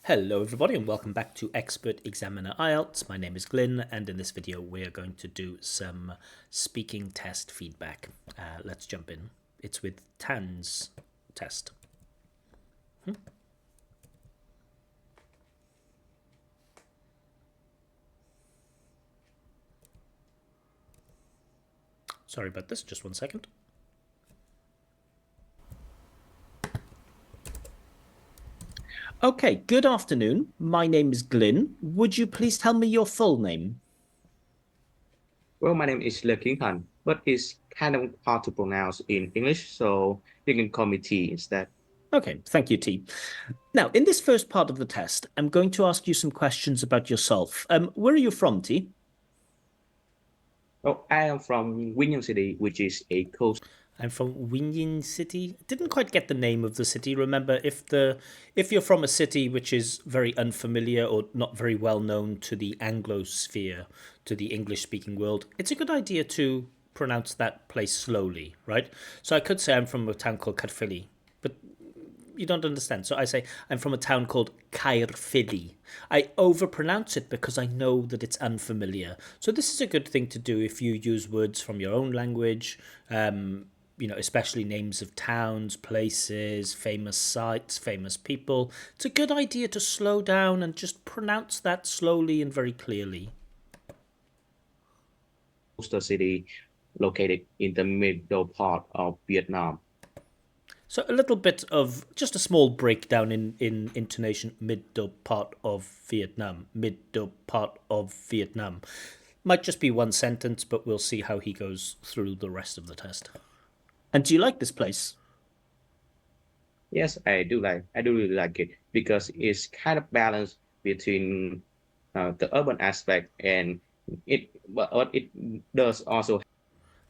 Hello everybody and welcome back to Expert Examiner IELTS. My name is Glyn and in this video we're going to do some speaking test feedback. Let's jump in. It's with Tan's test. Sorry about this, just one second. Okay, good afternoon. My name is Glyn. Would you please tell me your full name? Well, my name is Lekinhan, but it's kind of hard to pronounce in English, so you can call me T instead. Okay, thank you, T. Now, in this first part of the test, I'm going to ask you some questions about yourself. Where are you from, T? Well, I am from Winyon City, which is a coast. I'm from Winyin City. Didn't quite get the name of the city. Remember, if you're from a city which is very unfamiliar or not very well known to the Anglosphere, to the English-speaking world, it's a good idea to pronounce that place slowly, right? So I could say I'm from a town called Caerphilly, but you don't understand. So I say I'm from a town called Caerphilly. I overpronounce it because I know that it's unfamiliar. So this is a good thing to do if you use words from your own language. Especially names of towns, places, famous sites, famous people. It's a good idea to slow down and just pronounce that slowly and very clearly. Coastal city located in the middle part of Vietnam. So a little bit of just a small breakdown in intonation, middle part of Vietnam, middle part of Vietnam. Might just be one sentence, but we'll see how he goes through the rest of the test. And do you like this place? Yes, I do really like it because it's kind of balanced between the urban aspect and but it does also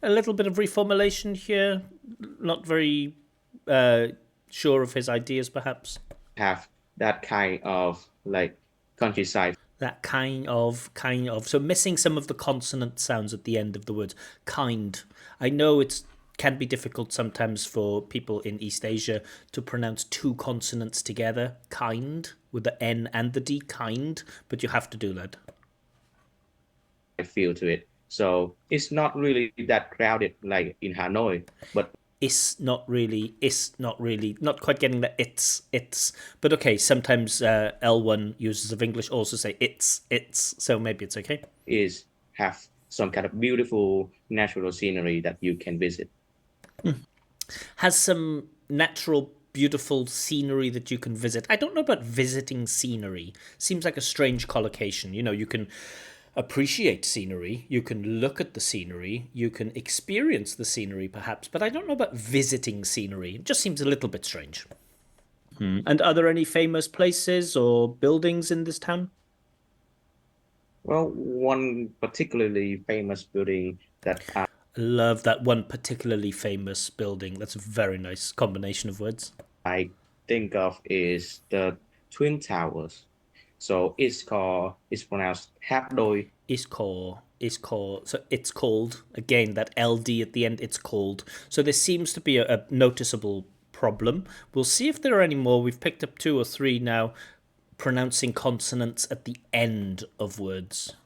A little bit of reformulation here. Not very sure of his ideas, perhaps. have that kind of like countryside. That kind of. So missing some of the consonant sounds at the end of the word. Kind. I know it can be difficult sometimes for people in East Asia to pronounce two consonants together. Kind, with the N and the D, kind. But you have to do that. Feel to it. So it's not really that crowded like in Hanoi, but Not quite getting the it's. But okay, sometimes L1 users of English also say it's. So maybe it's okay. is have some kind of beautiful natural scenery that you can visit. Has some natural beautiful scenery that you can visit. I don't know about visiting scenery. Seems like a strange collocation. You can appreciate scenery, you can look at the scenery, you can experience the scenery perhaps, but I don't know about visiting scenery. It just seems a little bit strange. And are there any famous places or buildings in this town? Well, one particularly famous building that I love that one particularly famous building. That's a very nice combination of words. I think of is the Twin Towers. So it's pronounced Tháp Đôi. So it's called, again, that LD at the end, it's called. So there seems to be a noticeable problem. We'll see if there are any more. We've picked up 2 or 3 now, pronouncing consonants at the end of words.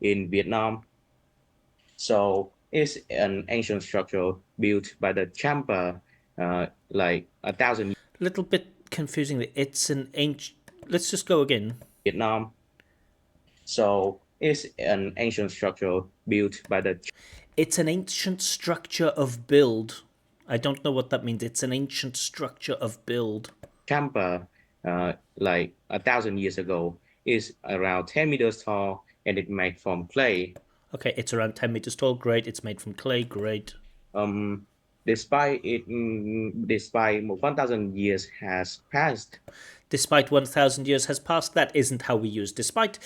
In Vietnam. So it's an ancient structure built by the Champa like 1,000 Little bit confusing. It's an ancient. Let's just go again. Vietnam. So it's an ancient structure built by the. It's an ancient structure of build. I don't know what that means. It's an ancient structure of build. Champa, like 1,000 years ago, is around 10 meters tall and it made from clay. Okay, it's around 10 meters tall. Great. It's made from clay. Great. Despite 1,000 years has passed. Despite 1,000 years has passed, that isn't how we use despite.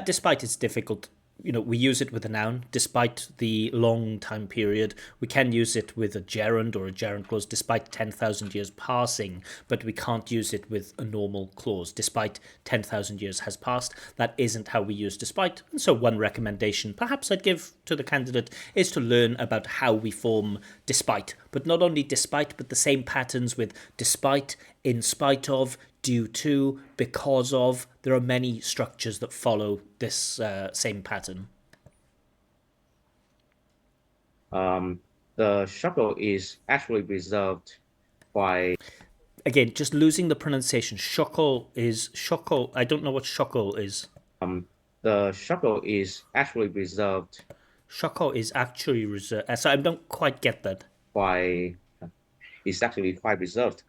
Despite it's difficult. We use it with a noun. Despite the long time period, we can use it with a gerund or a gerund clause. Despite 10,000 years passing, but we can't use it with a normal clause. Despite 10,000 years has passed, that isn't how we use despite. And so one recommendation perhaps I'd give to the candidate is to learn about how we form despite. But not only despite, but the same patterns with despite, in spite of, due to, because of. There are many structures that follow this same pattern. Um, the shuttle is actually reserved by Again, just losing the pronunciation. Shokol is shokol. I don't know what shokol is. the shuttle is actually reserved Shokol is actually reserved. So I don't quite get that. by is actually quite reserved,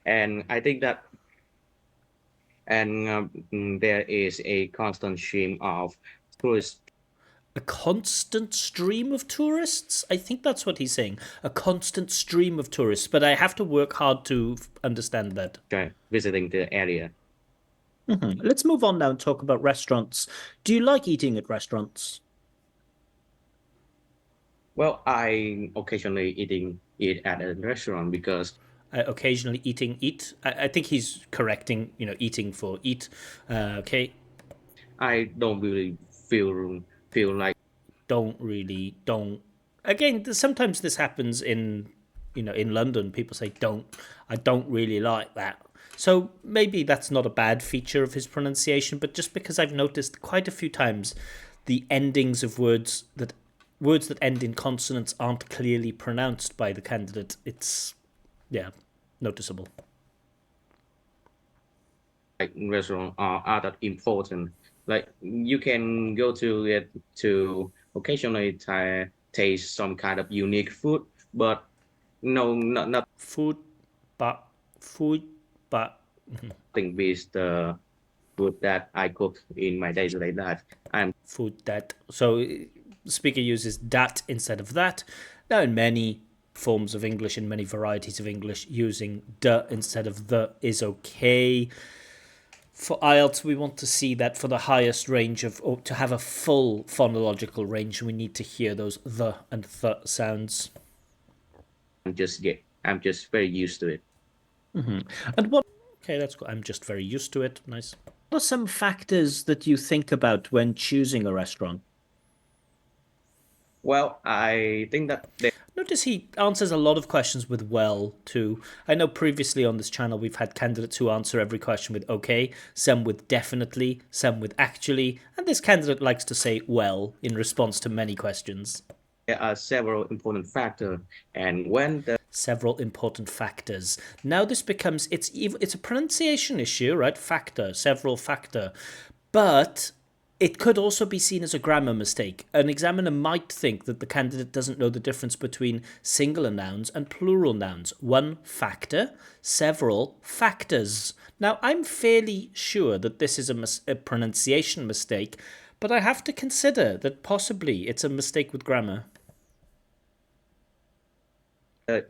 and I think that there is a constant stream of tourists A constant stream of tourists? I think that's what he's saying. A constant stream of tourists, but I have to work hard to understand that. visiting the area. Let's move on now and talk about restaurants. Do you like eating at restaurants? Well, I occasionally eat at a restaurant because Occasionally eat. I think he's correcting, eating for eat. Okay, I don't really feel like don't. Again, sometimes this happens in London. People say don't. I don't really like that. So maybe that's not a bad feature of his pronunciation, but just because I've noticed quite a few times the endings of words that end in consonants aren't clearly pronounced by the candidate. It's, yeah, noticeable. restaurant are that important. Like you can go to it to occasionally taste some kind of unique food, but no, not Food, but food, but nothing beats the food that I cook in my day-to-day life. I'm food that. So speaker uses that instead of that. Now, in many forms of English, in many varieties of English, using the instead of the is okay. For IELTS, we want to see that for the highest range of, or to have a full phonological range, we need to hear those the and th sounds. I'm just very used to it. And what? Okay, that's cool. I'm just very used to it. Nice. What are some factors that you think about when choosing a restaurant? Well, I think that Notice he answers a lot of questions with well, too. I know previously on this channel we've had candidates who answer every question with okay, some with definitely, some with actually, and this candidate likes to say well in response to many questions. there are several important factors, and when the Several important factors. Now this becomes it's a pronunciation issue, right? Factor, several factor. But it could also be seen as a grammar mistake. An examiner might think that the candidate doesn't know the difference between singular nouns and plural nouns. One factor, several factors. Now, I'm fairly sure that this is a pronunciation mistake, but I have to consider that possibly it's a mistake with grammar.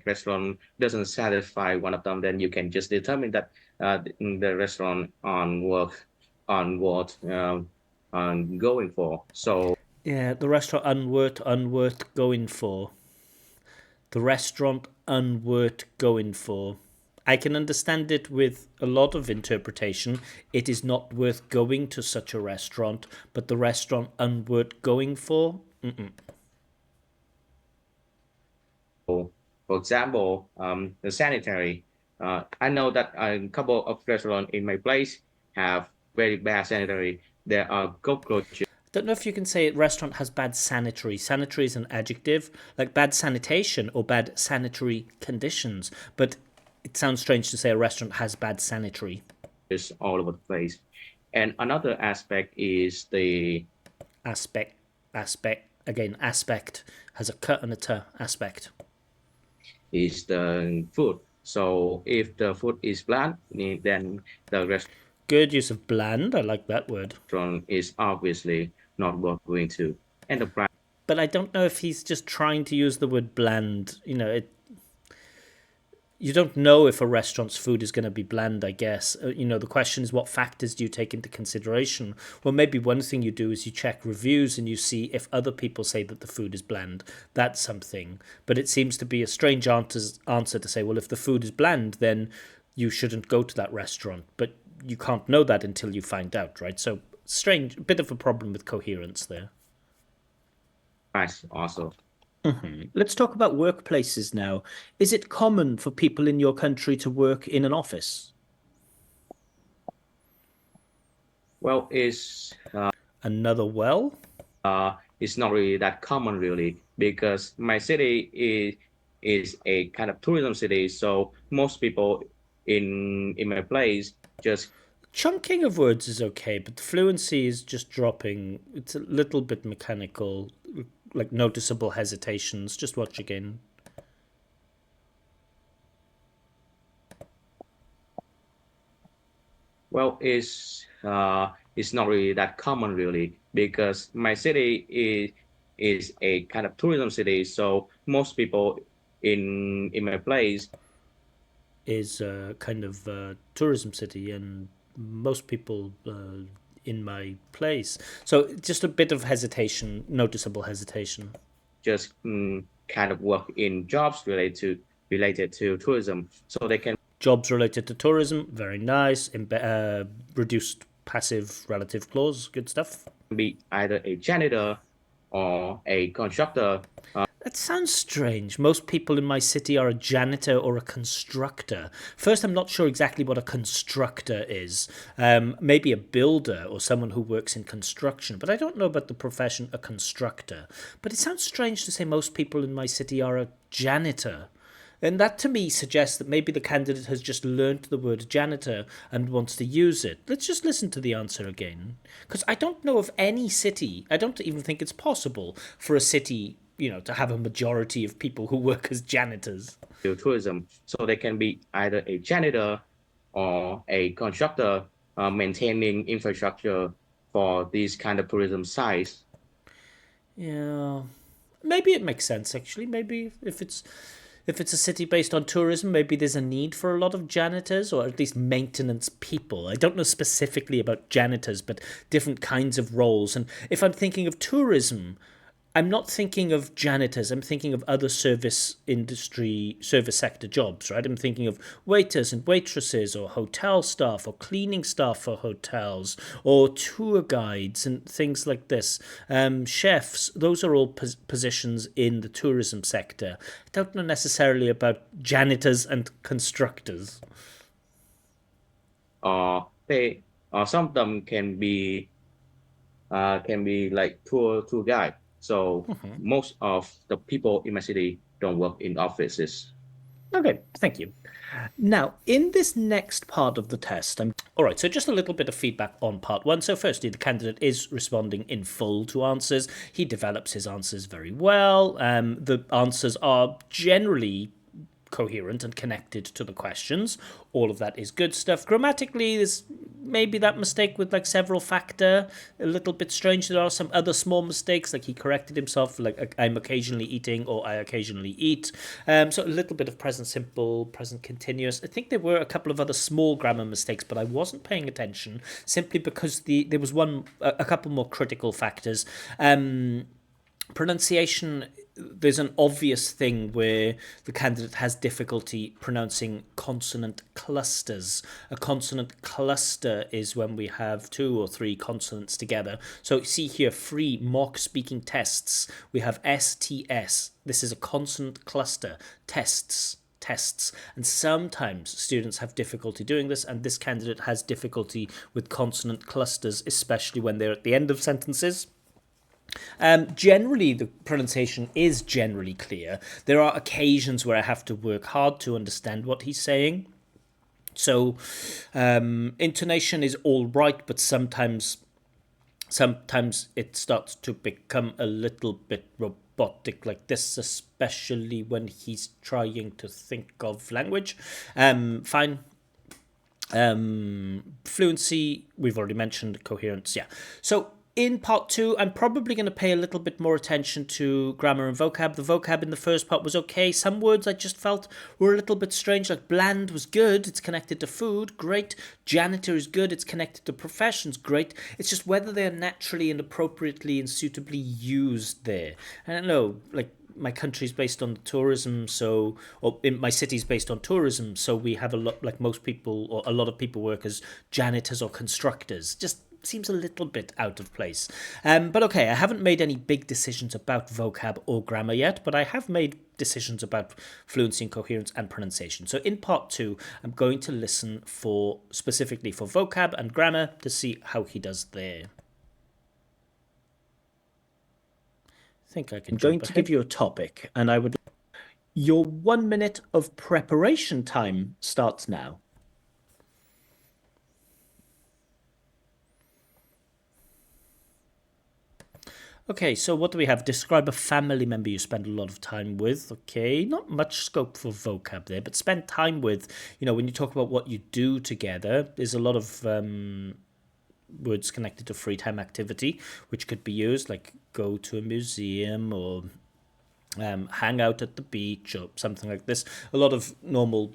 restaurant doesn't satisfy one of them, then you can just determine that the restaurant on what on going for. So Yeah, the restaurant unworth going for. The restaurant unworth going for. I can understand it with a lot of interpretation. It is not worth going to such a restaurant, but the restaurant unworth going for? for example, the sanitary. I know that a couple of restaurants in my place have very bad sanitary. There are cockroaches Don't know if you can say restaurant has bad sanitary. Sanitary is an adjective, like bad sanitation or bad sanitary conditions. But it sounds strange to say a restaurant has bad sanitary. all over the place. And another aspect is the Aspect, again, aspect has a cut and a t, aspect. food. So if the food is bland, then the Good use of bland. I like that word. restaurant is obviously not worth going to. And the price But I don't know if he's just trying to use the word bland. You don't know if a restaurant's food is going to be bland, I guess. The question is, what factors do you take into consideration? Well, maybe one thing you do is you check reviews and you see if other people say that the food is bland. That's something. But it seems to be a strange answer to say, well, if the food is bland, then you shouldn't go to that restaurant. But you can't know that until you find out, right? So strange, a bit of a problem with coherence there. price also. Let's talk about workplaces now. Is it common for people in your country to work in an office? Well, Another well? it's not really that common really because my city is a kind of tourism city. So most people in my place just Chunking of words is okay, but the fluency is just dropping. It's a little bit mechanical, like noticeable hesitations. Just watch again. well it's not really that common really because my city is a kind of tourism city. So most people in my place Is a kind of tourism city, and most people in my place. So just a bit of hesitation, noticeable hesitation. just kind of work in jobs related to tourism. So they can Jobs related to tourism, very nice. Reduced passive relative clause, good stuff. be either a janitor or a constructor. That sounds strange. Most people in my city are a janitor or a constructor. First, I'm not sure exactly what a constructor is. Maybe a builder or someone who works in construction, but I don't know about the profession a constructor. But it sounds strange to say most people in my city are a janitor. And that to me suggests that maybe the candidate has just learnt the word janitor and wants to use it. Let's just listen to the answer again. Because I don't know of any city, I don't even think it's possible for a city, to have a majority of people who work as janitors. To tourism. So they can be either a janitor or a constructor maintaining infrastructure for these kind of tourism sites. Yeah. Maybe it makes sense actually. Maybe if it's a city based on tourism, maybe there's a need for a lot of janitors or at least maintenance people. I don't know specifically about janitors, but different kinds of roles. And if I'm thinking of tourism, I'm not thinking of janitors. I'm thinking of other service sector jobs, right? I'm thinking of waiters and waitresses, or hotel staff, or cleaning staff for hotels, or tour guides and things like this. Chefs, those are all positions in the tourism sector. I don't know necessarily about janitors and constructors. They some of them can be like tour guide. So most of the people in my city don't work in offices. Okay, thank you. Now, in this next part of the test, I'm all right. So, just a little bit of feedback on part one. So, firstly, the candidate is responding in full to answers. He develops his answers very well. The answers are generally coherent and connected to the questions. All of that is good stuff. Grammatically, there's maybe that mistake with like several factor, a little bit strange. There are some other small mistakes, like he corrected himself, like I'm occasionally eating or I occasionally eat. So a little bit of present simple, present continuous. I think there were a couple of other small grammar mistakes, but I wasn't paying attention simply because there was a couple more critical factors. Pronunciation, there's an obvious thing where the candidate has difficulty pronouncing consonant clusters. A consonant cluster is when we have two or three consonants together. So see here, free mock speaking tests. We have STS. This is a consonant cluster. Tests. And sometimes students have difficulty doing this, and this candidate has difficulty with consonant clusters, especially when they're at the end of sentences. Generally, the pronunciation is generally clear. There are occasions where I have to work hard to understand what he's saying. So, intonation is all right, but sometimes it starts to become a little bit robotic, like this, especially when he's trying to think of language. Fine. Fluency, we've already mentioned. Coherence, yeah. So in part two, I'm probably going to pay a little bit more attention to grammar and vocab. The vocab in the first part was okay. Some words I just felt were a little bit strange, like bland was good, it's connected to food, great. Janitor is good, it's connected to professions, great. It's just whether they're naturally and appropriately and suitably used there. I don't know, like my country's based on tourism, so or in my city's based on tourism, so we have a lot, like most people or a lot of people work as janitors or constructors. Just seems a little bit out of place. But okay, I haven't made any big decisions about vocab or grammar yet, but I have made decisions about fluency and coherence and pronunciation. So in part 2, I'm going to listen for specifically for vocab and grammar to see how he does there. I think I can. I'm going to give you a topic, and your 1 minute of preparation time starts now. Okay, so what do we have? Describe a family member you spend a lot of time with. Okay, not much scope for vocab there, but spend time with, when you talk about what you do together, there's a lot of words connected to free time activity, which could be used, like go to a museum or hang out at the beach or something like this. A lot of normal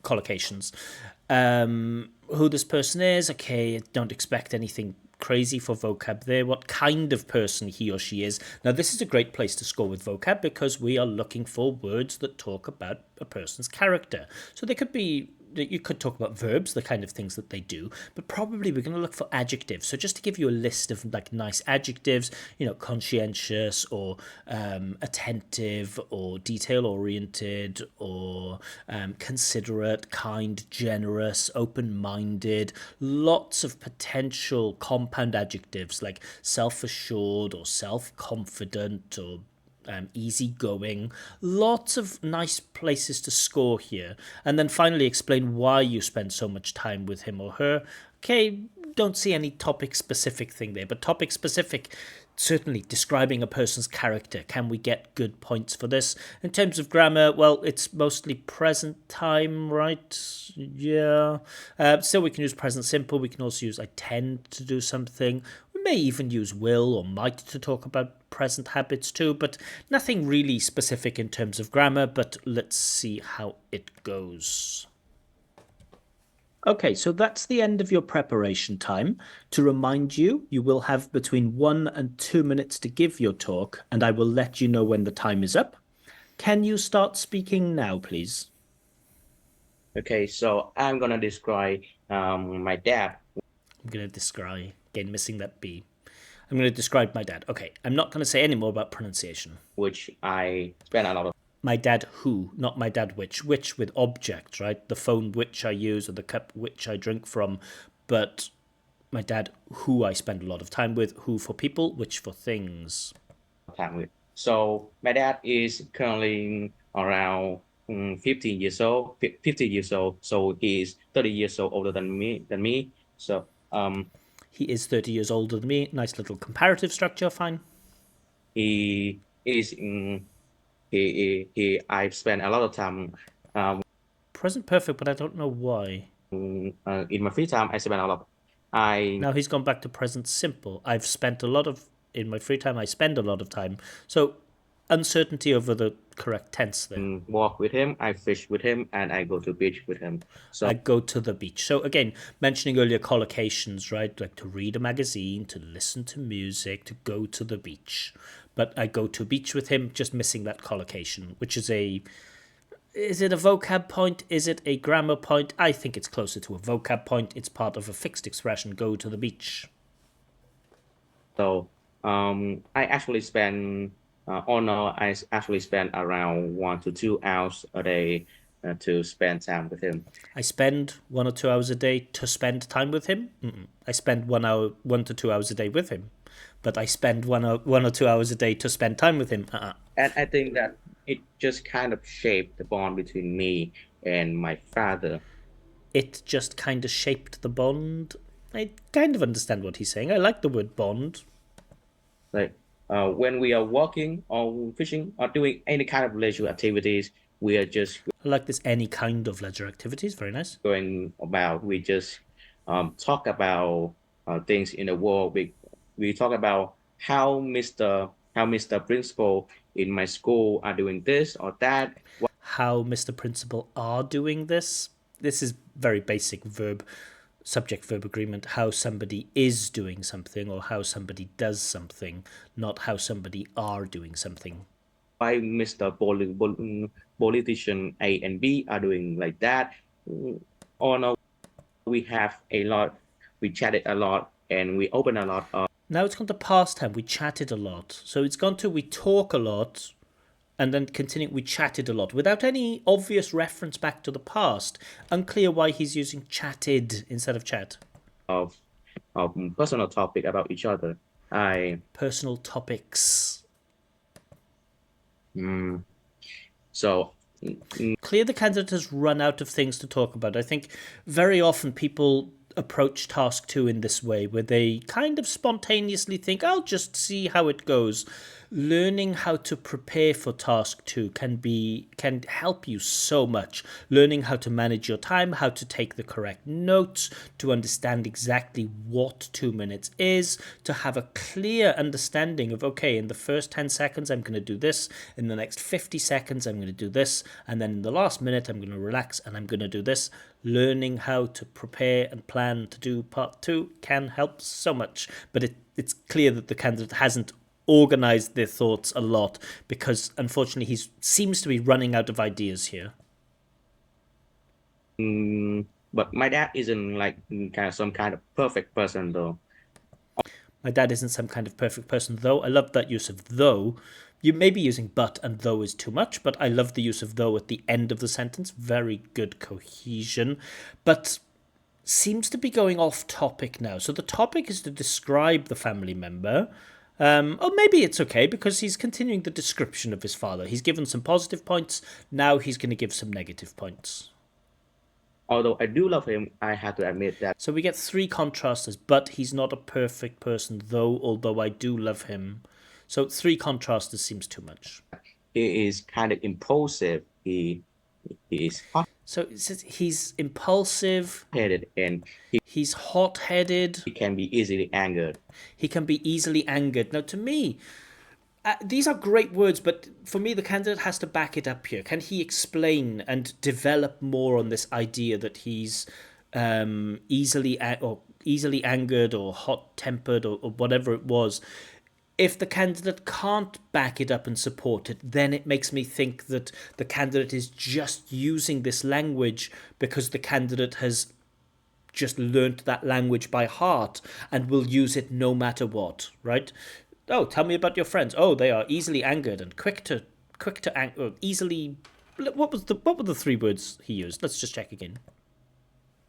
collocations. Who this person is, okay, don't expect anything crazy for vocab there. What kind of person he or she is. Now, this is a great place to score with vocab because we are looking for words that talk about a person's character. So they could be, you could talk about verbs, the kind of things that they do, but probably we're going to look for adjectives. So just to give you a list of like nice adjectives, conscientious or attentive or detail-oriented or considerate, kind, generous, open-minded, lots of potential compound adjectives like self-assured or self-confident or easygoing. Lots of nice places to score here. And then finally explain why you spend so much time with him or her. Okay, don't see any topic specific thing there, but topic specific, certainly describing a person's character. Can we get good points for this? In terms of grammar, well, it's mostly present time, right? Yeah. Still, we can use present simple. We can also use I tend to do something. We may even use will or might to talk about present habits too, but nothing really specific in terms of grammar, but let's see how it goes. Okay, so that's the end of your preparation time. To remind you, you will have between 1 and 2 minutes to give your talk, and I will let you know when the time is up. Can you start speaking now, please? Okay, so I'm gonna describe my dad. I'm going to describe, again, missing that B. I'm going to describe my dad. Okay, I'm not going to say any more about pronunciation. Which I spend a lot of. My dad who, not my dad which. Which with object, right? The phone which I use or the cup which I drink from. But my dad who I spend a lot of time with. Who for people, which for things. Time with. So my dad is currently around 15 years old. 50 years old. So he is 30 years old older than me. So he is 30 years older than me. Nice little comparative structure. Fine. He is in. I've spent a lot of time. Present perfect, but I don't know why. In my free time, I spend a lot. Now he's gone back to present simple. I've spent a lot of in my free time. I spend a lot of time. So uncertainty over the correct tense there. Walk with him, I fish with him, and I go to beach with him. So I go to the beach. So again, mentioning earlier collocations, right? Like to read a magazine, to listen to music, to go to the beach. But I go to beach with him, just missing that collocation, which is is it a vocab point? Is it a grammar point? I think it's closer to a vocab point. It's part of a fixed expression, go to the beach. So I actually spend I actually spend around 1 to 2 hours a day to spend time with him. I spend 1 or 2 hours a day to spend time with him. I spend 1 to 2 hours a day with him, but I spend 1 or 2 hours a day to spend time with him. And I think that it just kind of shaped the bond between me and my father. It just kind of shaped the bond. I kind of understand what he's saying. I like the word bond. Like when we are walking or fishing or doing any kind of leisure activities, we are just. I like this any kind of leisure activities. Very nice. Going about, we just talk about things in the world. We talk about how Mr. Principal in my school are doing this or that. How Mr. Principal are doing this. This is very basic subject-verb agreement. How somebody is doing something or how somebody does something, not how somebody are doing something. Why Mr. Politician A and B are doing like that. Or no, we have a lot. We chatted a lot and we open a lot. Now it's gone to past time. We chatted a lot. So it's gone to we talk a lot And then continuing, we chatted a lot without any obvious reference back to the past. Unclear why he's using chatted instead of chat. of personal topic about each other. Personal topics. So Clear the candidate has run out of things to talk about. I think very often people approach task 2 in this way, where they kind of spontaneously think, I'll just see how it goes. Learning how to prepare for task 2 can help you so much. Learning how to manage your time, how to take the correct notes, to understand exactly what 2 minutes is, to have a clear understanding of, okay, in the first 10 seconds I'm going to do this, in the next 50 seconds I'm going to do this, and then in the last minute I'm going to relax and I'm going to do this. Learning how to prepare and plan to do part 2 can help so much, but it's clear that the candidate hasn't organized their thoughts a lot, because unfortunately he seems to be running out of ideas here. but my dad isn't like kind of some kind of perfect person though. My dad isn't some kind of perfect person, though. I love that use of though. You may be using but and though is too much, but I love the use of though at the end of the sentence. Very good cohesion. But seems to be going off topic now. So the topic is to describe the family member. Or maybe it's okay because he's continuing the description of his father. He's given some positive points. Now he's going to give some negative points. Although I do love him, I have to admit that. So we get 3 contrasters, but he's not a perfect person, though, although I do love him. So 3 contrasters seems too much. He is kind of impulsive. He is So it says he's impulsive. hot-headed and He's hot-headed. he can be easily angered. He can be easily angered. Now, to me, these are great words, but for me, the candidate has to back it up here. Can he explain and develop more on this idea that he's easily angered or hot-tempered or whatever it was? If the candidate can't back it up and support it, then it makes me think that the candidate is just using this language because the candidate has just learnt that language by heart and will use it no matter what, right? Oh, tell me about your friends. Oh, they are easily angered and quick to anger, easily. What were the 3 words he used? Let's just check again.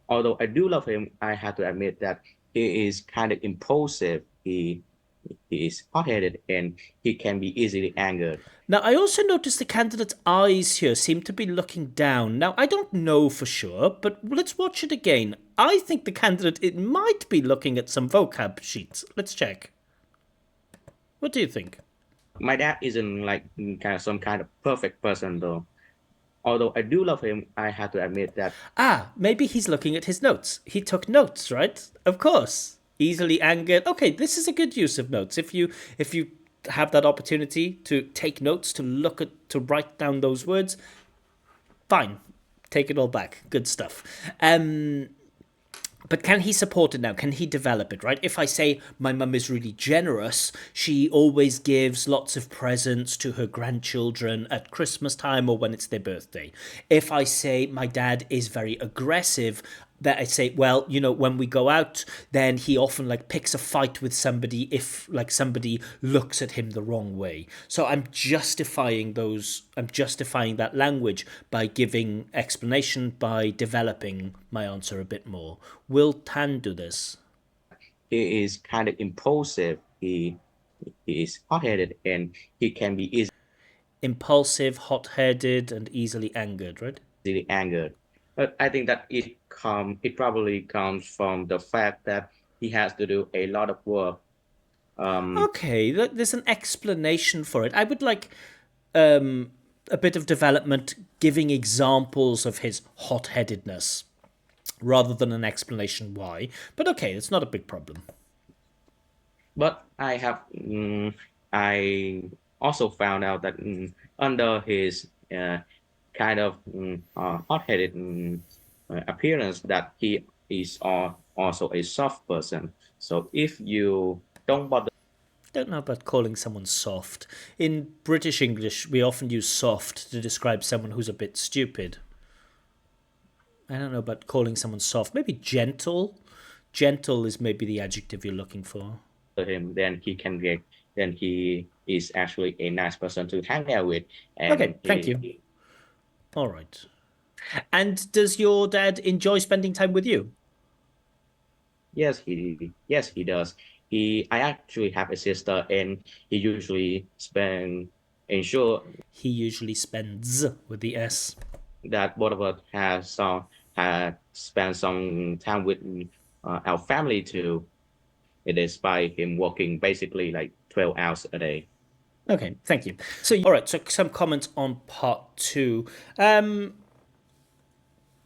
Although I do love him, I have to admit that he is kind of impulsive. He is hot-headed and he can be easily angered. Now, I also noticed the candidate's eyes here seem to be looking down. Now, I don't know for sure, but let's watch it again. I think the candidate, it might be looking at some vocab sheets. Let's check. What do you think? My dad isn't like kind of some kind of perfect person though. Although I do love him, I have to admit that. Maybe he's looking at his notes. He took notes, right? Of course. Easily angered. Okay, this is a good use of notes. If you have that opportunity to take notes, to write down those words, fine. Take it all back. Good stuff. But can he support it now? Can he develop it, right? If I say my mum is really generous, she always gives lots of presents to her grandchildren at Christmas time or when it's their birthday. If I say my dad is very aggressive, that I say, well, when we go out, then he often picks a fight with somebody if somebody looks at him the wrong way. So I'm justifying that language by giving explanation, by developing my answer a bit more. Will Tan do this? He is kind of impulsive. He is hot-headed and he can be Impulsive, hot-headed, and easily angered, right? easily angered. But I think that it probably comes from the fact that he has to do a lot of work. Okay, there's an explanation for it. I would like a bit of development giving examples of his hot-headedness rather than an explanation why. But okay, it's not a big problem. But I also found out that under his kind of hot-headed appearance, that he is also a soft person. So if you don't bother, Don't know about calling someone soft. In British English, we often use soft to describe someone who's a bit stupid. I don't know about calling someone soft. Maybe gentle. Gentle is maybe the adjective you're looking for. him, then he is actually a nice person to hang out with. And Okay, thank you. All right. And does your dad enjoy spending time with you? Yes, he does. I actually have a sister, and he usually ensure He usually spends with the S. that both of us have spent some time with our family too. It is by him working basically like 12 hours a day. Okay, thank you. So, All right, so some comments on part two.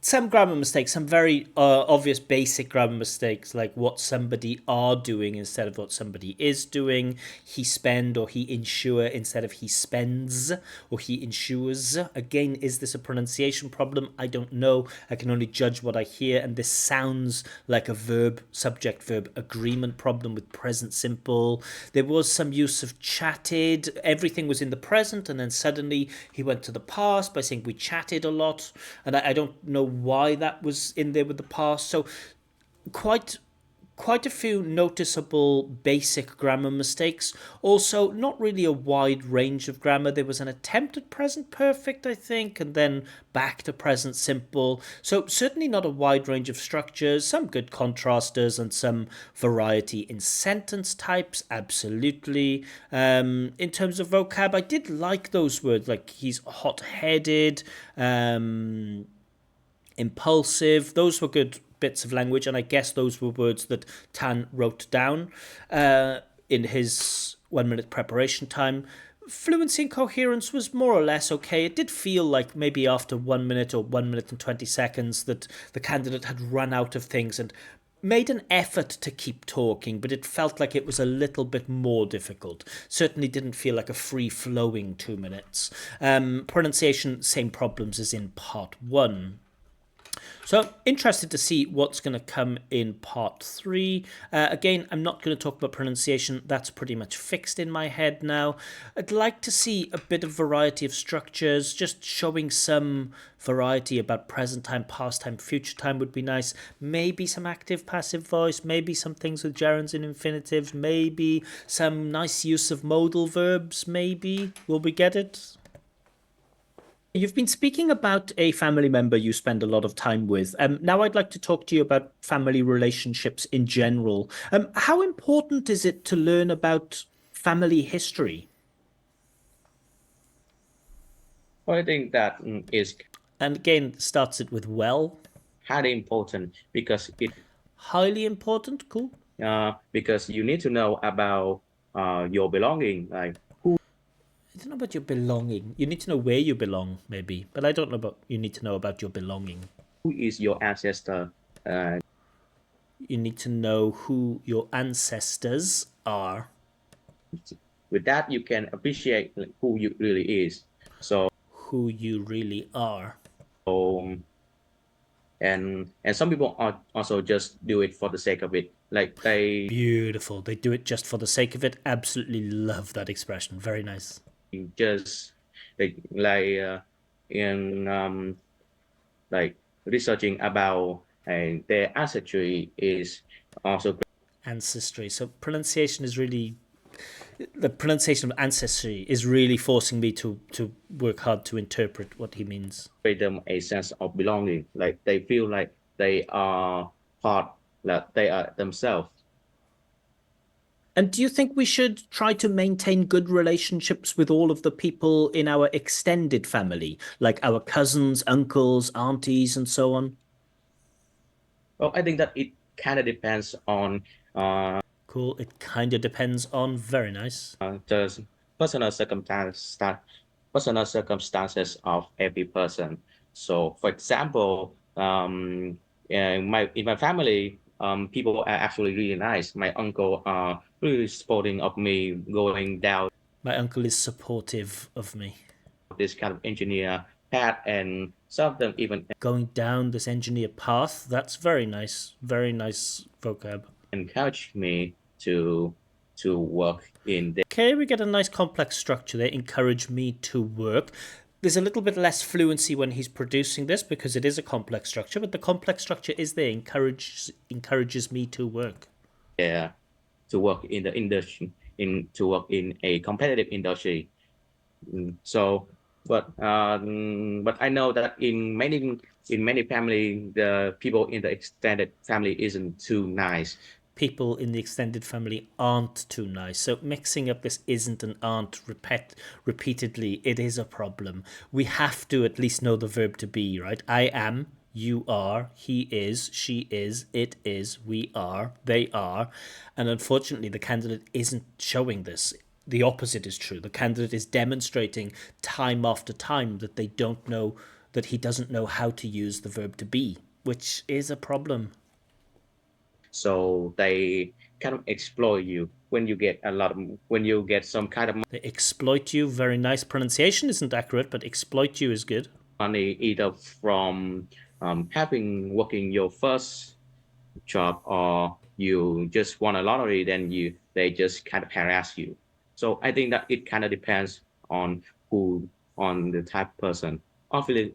Some grammar mistakes, some very obvious basic grammar mistakes, like what somebody are doing instead of what somebody is doing. He spend or he insure instead of he spends or he insures. Again, is this a pronunciation problem? I don't know. I can only judge what I hear, and this sounds like a verb, subject verb agreement problem with present simple. There was some use of chatted. Everything was in the present, and then suddenly he went to the past by saying we chatted a lot, and I don't know why that was in there with the past. So quite a few noticeable basic grammar mistakes. Also, not really a wide range of grammar. There was an attempt at present perfect, I think, and then back to present simple. So certainly not a wide range of structures, some good contrasters and some variety in sentence types, absolutely. In terms of vocab, I did like those words, like he's hot-headed, impulsive. Those were good bits of language, and I guess those were words that Tan wrote down in his 1 minute preparation time. Fluency and coherence was more or less okay. It did feel like maybe after 1 minute or 1 minute and 20 seconds that the candidate had run out of things and made an effort to keep talking, but it felt like it was a little bit more difficult. Certainly didn't feel like a free-flowing 2 minutes. Pronunciation, same problems as in part one. So interested to see what's going to come in part three. Again, I'm not going to talk about pronunciation. That's pretty much fixed in my head now. I'd like to see a bit of variety of structures, just showing some variety about present time, past time, future time would be nice. Maybe some active, passive voice, maybe some things with gerunds and infinitives, maybe some nice use of modal verbs, maybe. Will we get it? You've been speaking about a family member you spend a lot of time with. Now I'd like to talk to you about family relationships in general. How important is it to learn about family history? Well, I think that is And again, starts it with well. highly important because Highly important, cool. because you need to know about your belonging, like I don't know about your belonging. You need to know where you belong, maybe. But I don't know about, you need to know about your belonging. who is your ancestor. You need to know who your ancestors are. With that, you can appreciate like, who you really is. So, Who you really are. and some people also just do it for the sake of it. Like they Beautiful. They do it just for the sake of it. Absolutely love that expression. Very nice. just in like researching about their ancestry is also Ancestry. So pronunciation is really, the pronunciation of ancestry is really forcing me to work hard to interpret what he means. create them a sense of belonging. Like they feel like they are part, that they are themselves. And do you think we should try to maintain good relationships with all of the people in our extended family, like our cousins, uncles, aunties, and so on? Well, I think that it kind of depends on Cool. It kind of depends on. Very nice. the personal circumstances of every person. So, for example, in my family, people are actually really nice. My uncle are really supporting of me going down My uncle is supportive of me. this kind of engineer path, and some of them even Going down this engineer path, that's very nice. Very nice vocab. encourage me to work in the Okay, we get a nice complex structure there. Encourage me to work. There's a little bit less fluency when he's producing this because it is a complex structure, but the complex structure is there. Encourages me to work. to work in the to work in a competitive industry. So, but I know that in many family, the people in the extended family isn't too nice. People in the extended family aren't too nice. So mixing up this isn't and aren't repeatedly, it is a problem. We have to at least know the verb to be, right? I am, you are, he is, she is, it is, we are, they are. And unfortunately, the candidate isn't showing this. The opposite is true. The candidate is demonstrating time after time that they don't know, that he doesn't know how to use the verb to be, which is a problem. So they kind of exploit you when you get when you get some kind of They exploit you. Very nice pronunciation. Isn't accurate, but exploit you is good. money, either from having working your first job, or you just won a lottery, then they just kind of harass you. So I think that it kind of depends on on the type of person. Obviously,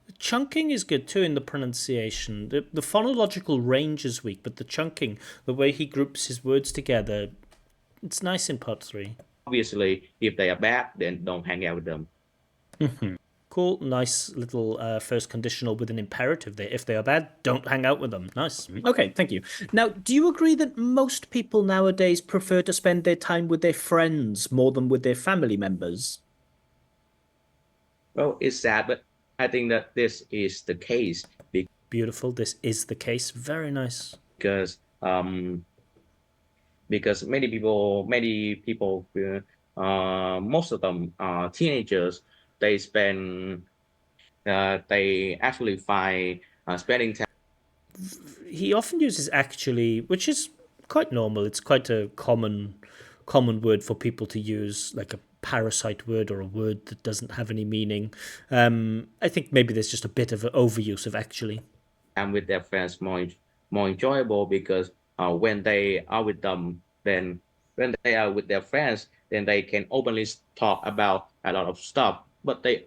The chunking is good too in the pronunciation. The phonological range is weak, but the chunking, the way he groups his words together, it's nice in part 3. obviously, if they are bad, then don't hang out with them. Cool, nice little first conditional with an imperative there. If they are bad, don't hang out with them. Nice. Okay, thank you. Now, do you agree that most people nowadays prefer to spend their time with their friends more than with their family members? Well, it's sad, but I think that this is the case Beautiful. This is the case. Very nice. because many people, most of them are teenagers. They spend they actually find spending time He often uses actually, which is quite normal. It's quite a common word for people to use, like a parasite word or a word that doesn't have any meaning. I think maybe there's just a bit of an overuse of actually. with their friends more enjoyable, because when they are with them, then when they are with their friends, then they can openly talk about a lot of stuff. But they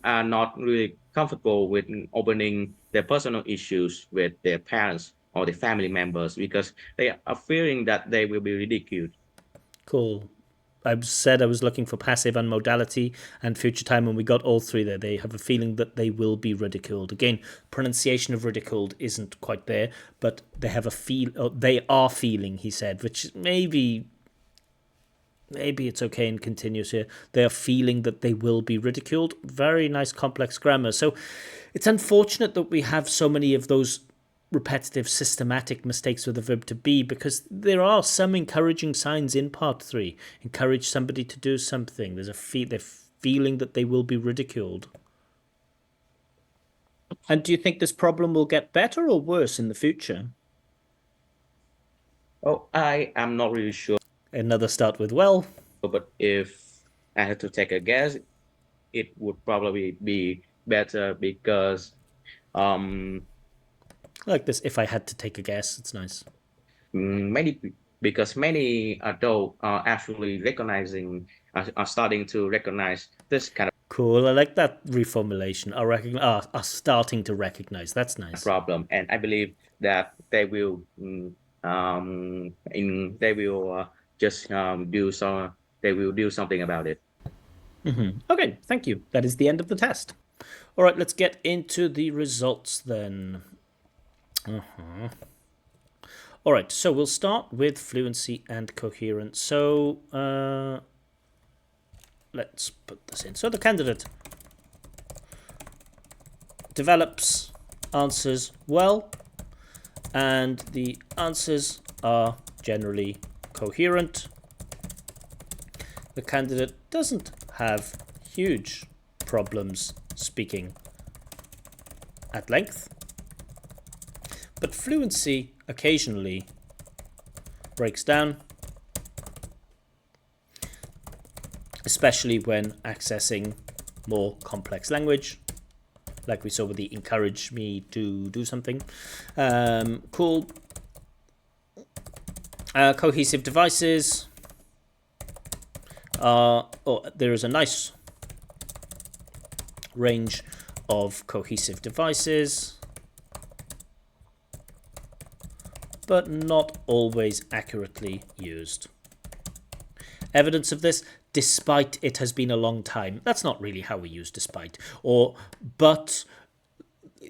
are not really comfortable with opening their personal issues with their parents or their family members, because they are fearing that they will be ridiculed. Cool. I said I was looking for passive and modality and future time, and we got all three there. They have a feeling that they will be ridiculed. Again, pronunciation of ridiculed isn't quite there, but they have a feel. They are feeling, he said, which maybe it's okay in continuous here. They are feeling that they will be ridiculed. Very nice complex grammar. So it's unfortunate that we have so many of those repetitive systematic mistakes with the verb to be, because there are some encouraging signs in part 3. Encourage somebody to do something. There's they're feeling that they will be ridiculed. And do you think this problem will get better or worse in the future? Oh, I am not really sure, Another start with well. but if I had to take a guess, it would probably be better, because I like this. If I had to take a guess, it's nice. many many adults are actually are starting to recognize this kind of Cool. I like that reformulation. Are starting to recognize. That's nice. problem, and I believe that they will they will just they will do something about it. Okay, thank you. That is the end of the test. All right, let's get into the results then. All right, so we'll start with fluency and coherence. So let's put this in. So the candidate develops answers well, and the answers are generally coherent. The candidate doesn't have huge problems speaking at length, but fluency occasionally breaks down, especially when accessing more complex language, like we saw with the encourage me to do something. Cool. Cohesive devices. There is a nice range of cohesive devices, but not always accurately used. evidence of this, despite it has been a long time. That's not really how we use despite. Or but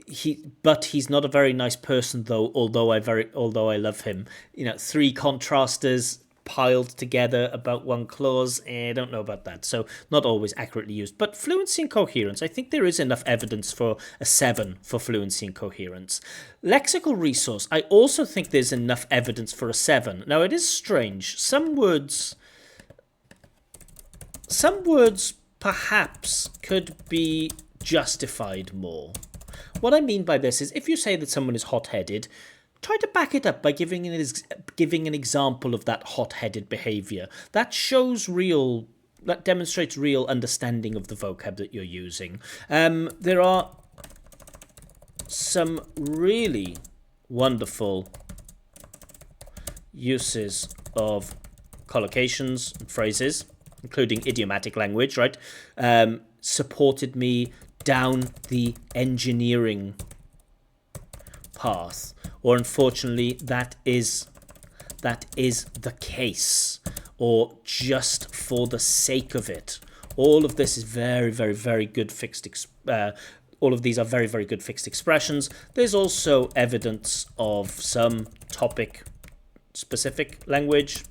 he's not a very nice person though, although I love him. 3 contrasters piled together about one clause. I don't know about that. So not always accurately used. But fluency and coherence, I think there is enough evidence for a 7 for fluency and coherence. Lexical resource, I also think there's enough evidence for a 7. Now it is strange. Some words perhaps could be justified more. What I mean by this is if you say that someone is hot-headed, try to back it up by giving an example of that hot-headed behavior. That demonstrates real understanding of the vocab that you're using. There are some really wonderful uses of collocations and phrases, including idiomatic language, right? Supported me down the engineering path, or unfortunately that is the case, or just for the sake of it. All of this is very, very, very good all of these are very, very good fixed expressions. There's also evidence of some topic specific language,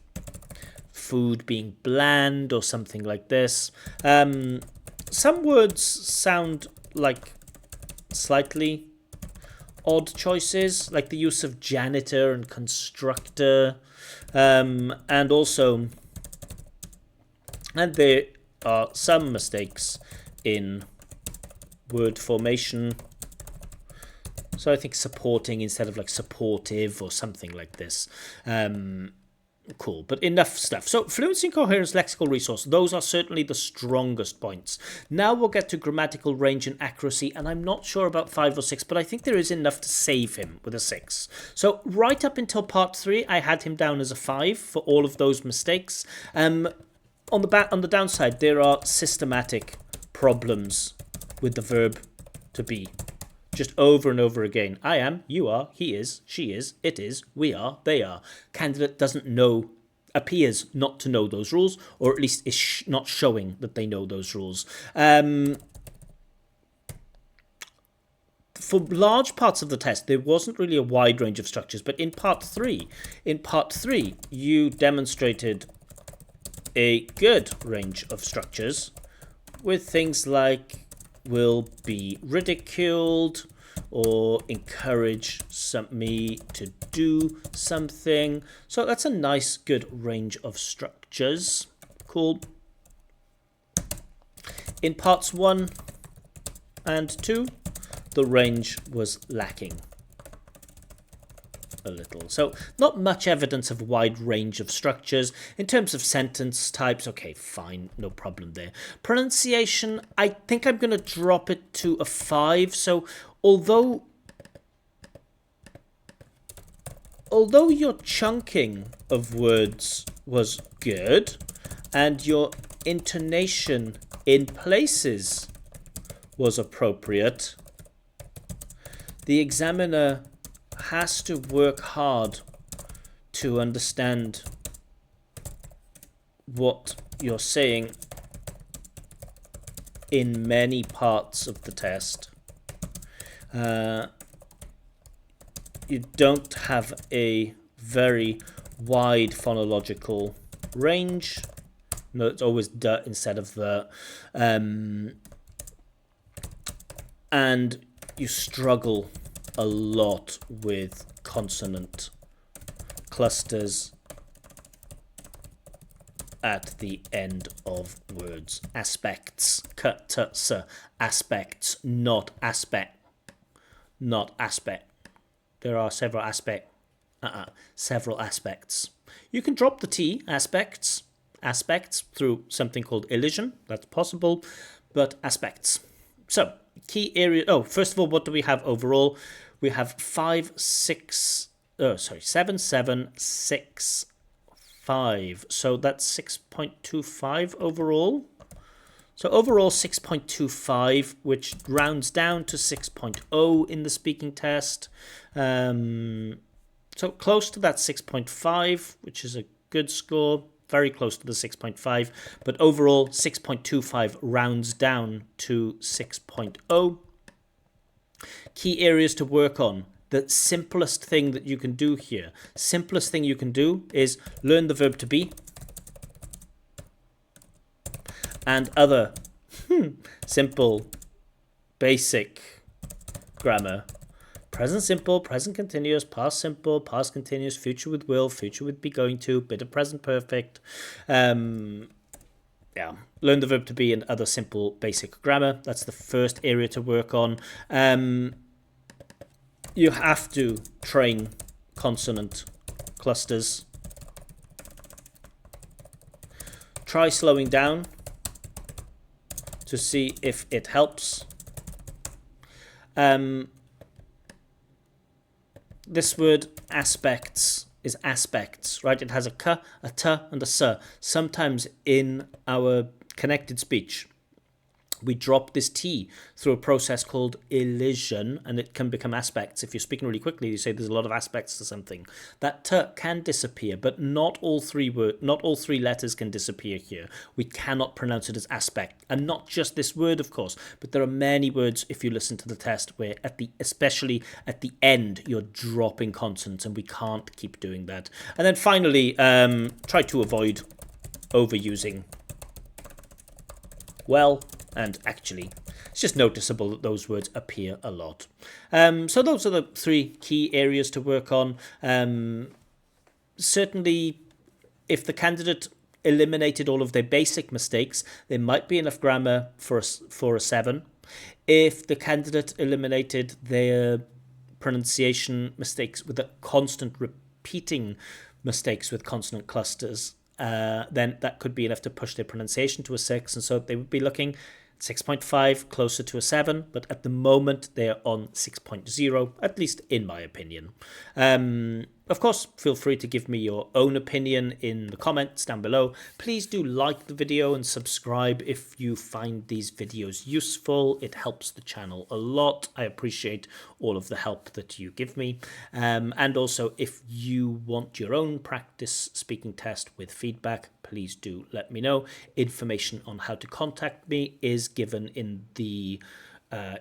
food being bland or something like this. Some words sound like slightly odd choices, like the use of janitor and constructor, and there are some mistakes in word formation. So I think supporting instead of like supportive or something like this. Cool, but enough stuff. So fluency and coherence, lexical resource, those are certainly the strongest points. Now we'll get to grammatical range and accuracy, and I'm not sure about 5 or 6, but I think there is enough to save him with a 6. So right up until part 3, I had him down as a 5 for all of those mistakes. On the downside, there are systematic problems with the verb to be. Just over and over again. I am, you are, he is, she is, it is, we are, they are. Candidate appears not to know those rules, or at least is not showing that they know those rules. For large parts of the test, there wasn't really a wide range of structures, but in part 3, you demonstrated a good range of structures with things like will be ridiculed or encourage me to do something. So that's a nice, good range of structures. Cool. In parts 1 and 2, the range was lacking a little. So not much evidence of a wide range of structures. In terms of sentence types, okay, fine, no problem there. Pronunciation, I think I'm going to drop it to a 5. So although your chunking of words was good and your intonation in places was appropriate, the examiner has to work hard to understand what you're saying in many parts of the test. You don't have a very wide phonological range. No, it's always the instead of the. And you struggle a lot with consonant clusters at the end of words. Aspects, aspects, not aspect, not aspect. There are several several aspects. You can drop the T, aspects through something called elision. That's possible, but aspects. So key area. Oh, first of all, what do we have overall? We have 7, 7, 6, 5. So that's 6.25 overall. So overall 6.25, which rounds down to 6.0 in the speaking test. So close to that 6.5, which is a good score. very close to the 6.5, but overall 6.25 rounds down to 6.0. Key areas to work on. The simplest thing that you can do here, is learn the verb to be and other simple, basic grammar. Present simple, present continuous, past simple, past continuous, future with will, future with be going to, bit of present perfect. Learn the verb to be and other simple basic grammar. That's the first area to work on. You have to train consonant clusters. Try slowing down to see if it helps. This word aspects is aspects, right? It has a k, a t, and a s. Sometimes in our connected speech, we drop this T through a process called elision, and it can become aspects. If you're speaking really quickly, you say there's a lot of aspects to something. That T can disappear, but not all three letters can disappear here. We cannot pronounce it as aspect, and not just this word, of course, but there are many words, if you listen to the test, where especially at the end, you're dropping consonants, and we can't keep doing that. And then finally, try to avoid overusing well and actually. It's just noticeable that those words appear a lot. So those are the three key areas to work on. Certainly, if the candidate eliminated all of their basic mistakes, there might be enough grammar for a 7. If the candidate eliminated their pronunciation mistakes with a constant repeating mistakes with consonant clusters, then that could be enough to push their pronunciation to a 6, and so they would be looking 6.5, closer to a 7, but at the moment they're on 6.0, at least in my opinion. Of course, feel free to give me your own opinion in the comments down below. Please do like the video and subscribe if you find these videos useful. It helps the channel a lot. I appreciate all of the help that you give me. And also, if you want your own practice speaking test with feedback, please do let me know. Information on how to contact me is given in the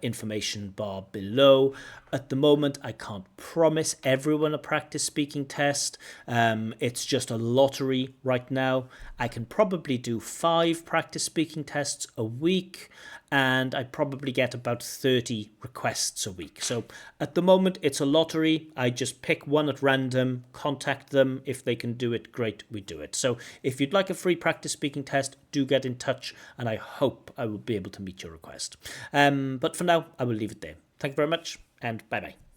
information bar below. At the moment, I can't promise everyone a practice speaking test. It's just a lottery right now. I can probably do 5 practice speaking tests a week, and I probably get about 30 requests a week. So at the moment, it's a lottery. I just pick one at random, contact them. If they can do it, great, we do it. So if you'd like a free practice speaking test, do get in touch, and I hope I will be able to meet your request. But for now, I will leave it there. Thank you very much, and bye-bye.